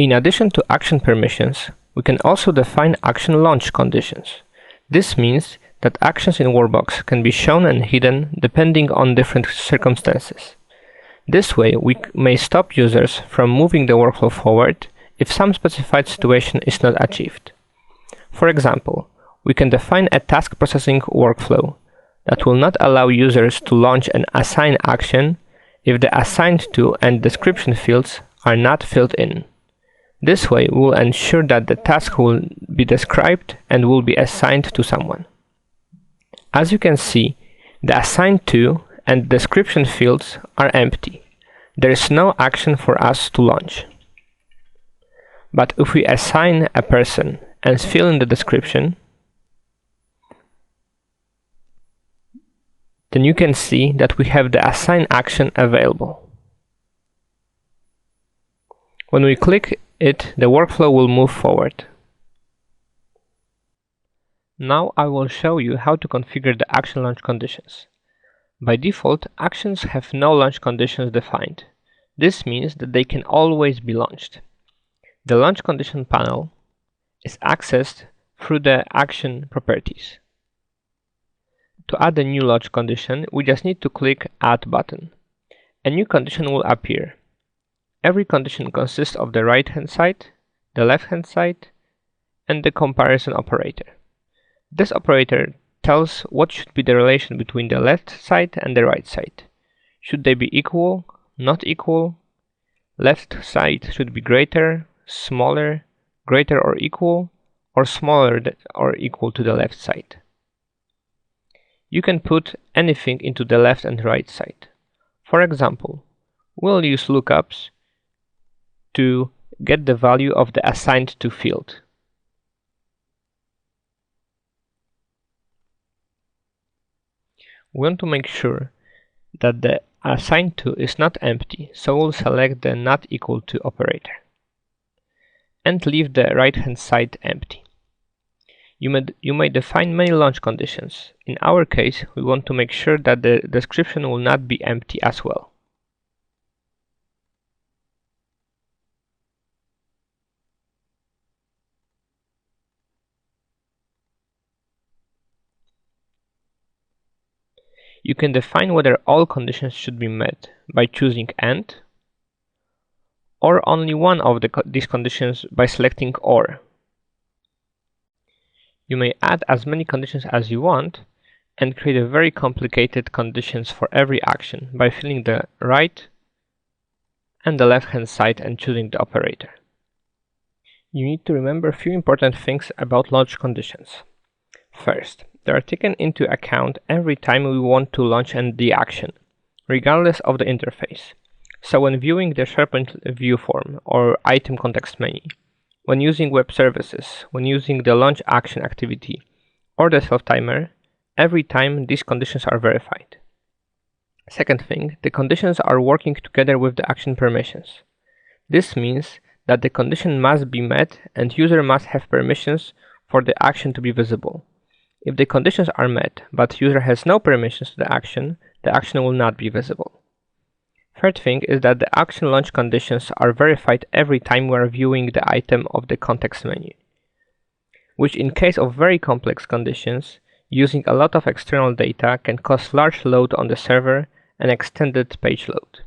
In addition to action permissions, we can also define action launch conditions. This means that actions in Workbox can be shown and hidden depending on different circumstances. This way, we may stop users from moving the workflow forward if some specified situation is not achieved. For example, we can define a task processing workflow that will not allow users to launch an assign action if the assigned to and description fields are not filled in. This way, we will ensure that the task will be described and will be assigned to someone. As you can see, the assigned to and description fields are empty. There is no action for us to launch. But if we assign a person and fill in the description, then you can see that we have the assign action available. When we click it, the workflow will move forward. Now I will show you how to configure the action launch conditions. By default, actions have no launch conditions defined. This means that they can always be launched. The launch condition panel is accessed through the action properties. To add a new launch condition, we just need to click Add button. A new condition will appear. Every condition consists of the right-hand side, the left-hand side, and the comparison operator. This operator tells what should be the relation between the left side and the right side. Should they be equal, not equal? Left side should be greater, smaller, greater or equal, or smaller or equal to the left side. You can put anything into the left and right side. For example, we'll use lookups to get the value of the assigned to field. We want to make sure that the assigned to is not empty, so we'll select the not equal to operator and leave the right hand side empty. You may define many launch conditions. In our case, we want to make sure that the description will not be empty as well. You can define whether all conditions should be met by choosing AND, or only one of these conditions by selecting OR. You may add as many conditions as you want and create a very complicated conditions for every action by filling the right and the left hand side and choosing the operator. You need to remember a few important things about launch conditions. First, they are taken into account every time we want to launch the action, regardless of the interface. So when viewing the SharePoint view form or item context menu, when using web services, when using the launch action activity or the self-timer, every time these conditions are verified. Second thing, the conditions are working together with the action permissions. This means that the condition must be met and user must have permissions for the action to be visible. If the conditions are met, but user has no permissions to the action will not be visible. Third thing is that the action launch conditions are verified every time we are viewing the item of the context menu, which in case of very complex conditions, using a lot of external data can cause large load on the server and extended page load.